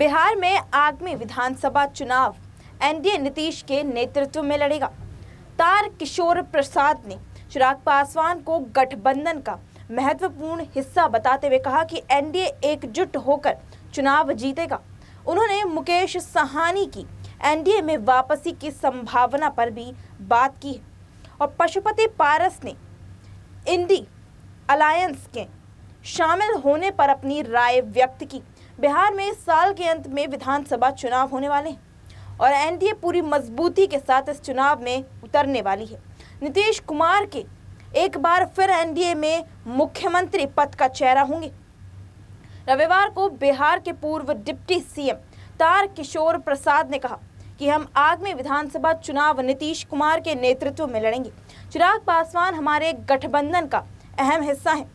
बिहार में आगामी विधानसभा चुनाव एनडीए नीतीश के नेतृत्व में लड़ेगा। तारकिशोर प्रसाद ने चिराग पासवान को गठबंधन का महत्वपूर्ण हिस्सा बताते हुए कहा कि एनडीए एकजुट होकर चुनाव जीतेगा। उन्होंने मुकेश साहनी की एनडीए में वापसी की संभावना पर भी बात की है और पशुपति पारस ने इंडी अलायंस के शामिल होने पर अपनी राय व्यक्त की। बिहार में साल के अंत में विधानसभा चुनाव होने वाले हैं और एनडीए पूरी मजबूती के साथ इस चुनाव में उतरने वाली है। नीतीश कुमार के एक बार फिर एनडीए में मुख्यमंत्री पद का चेहरा होंगे। रविवार को बिहार के पूर्व डिप्टी सीएम तारकिशोर प्रसाद ने कहा कि हम आगामी विधानसभा चुनाव नीतीश कुमार के नेतृत्व में लड़ेंगे। चिराग पासवान हमारे गठबंधन का अहम हिस्सा है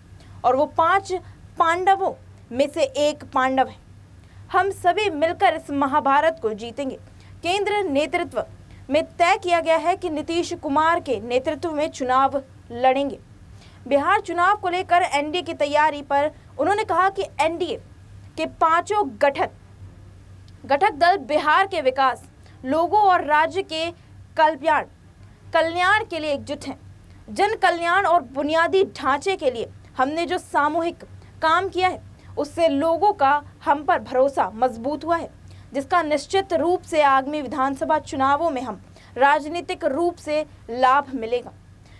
और वो 5 पांडवों में से एक पांडव है। हम सभी मिलकर इस महाभारत को जीतेंगे। केंद्र नेतृत्व में तय किया गया है कि नीतीश कुमार के नेतृत्व में चुनाव लड़ेंगे। बिहार चुनाव को लेकर एनडीए की तैयारी पर उन्होंने कहा कि एनडीए के 5 घटक दल बिहार के विकास, लोगों और राज्य के कल्याण के लिए एकजुट हैं। जन कल्याण और बुनियादी ढांचे के लिए हमने जो सामूहिक काम किया है उससे लोगों का हम पर भरोसा मजबूत हुआ है, जिसका निश्चित रूप से आगामी विधानसभा चुनावों में हम राजनीतिक रूप से लाभ मिलेगा।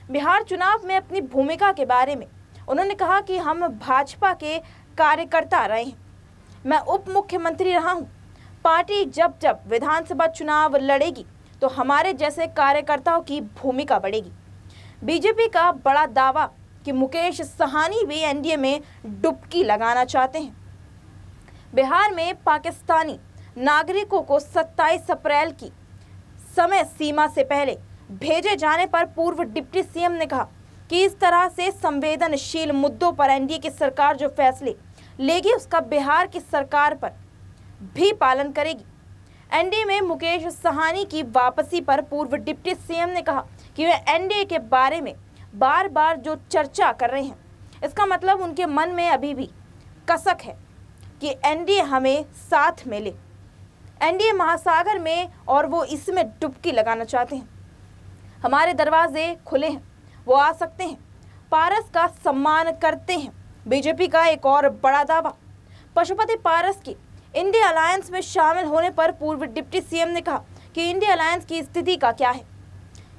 बिहार चुनाव में अपनी भूमिका के बारे में उन्होंने कहा कि हम भाजपा के कार्यकर्ता रहे हैं। मैं उप मुख्यमंत्री रहा हूं। पार्टी जब जब विधानसभा चुनाव लड़ेगी तो हमारे जैसे कार्यकर्ताओं की भूमिका बढ़ेगी। बीजेपी का बड़ा दावा कि मुकेश साहनी भी एनडीए में डुबकी लगाना चाहते हैं। बिहार में पाकिस्तानी नागरिकों को 27 अप्रैल की समय सीमा से पहले भेजे जाने पर पूर्व डिप्टी सीएम ने कहा कि इस तरह से संवेदनशील मुद्दों पर एनडीए की सरकार जो फैसले लेगी उसका बिहार की सरकार पर भी पालन करेगी। एनडीए में मुकेश साहनी की वापसी पर पूर्व डिप्टी सीएम ने कहा कि वे एनडीए के बारे में बार बार जो चर्चा कर रहे हैं, इसका मतलब उनके मन में अभी भी कसक है कि एनडीए हमें साथ मिले। एनडीए महासागर में और वो इसमें डुबकी लगाना चाहते हैं। हमारे दरवाजे खुले हैं, वो आ सकते हैं। पारस का सम्मान करते हैं। बीजेपी का एक और बड़ा दावा, पशुपति पारस की इंडिया अलायंस में शामिल होने पर पूर्व डिप्टी सीएम ने कहा कि इंडिया अलायंस की स्थिति का क्या है,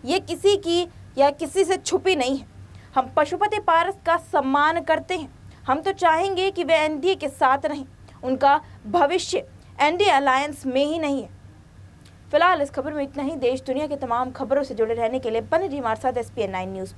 ये किसी की या किसी से छुपी नहीं है। हम पशुपति पारस का सम्मान करते हैं। हम तो चाहेंगे कि वे एनडीए के साथ रहें। उनका भविष्य एनडीए अलायंस में ही नहीं है। फिलहाल इस खबर में इतना ही। देश दुनिया के तमाम खबरों से जुड़े रहने के लिए बने रहिए हमारे साथ SPN9 न्यूज़।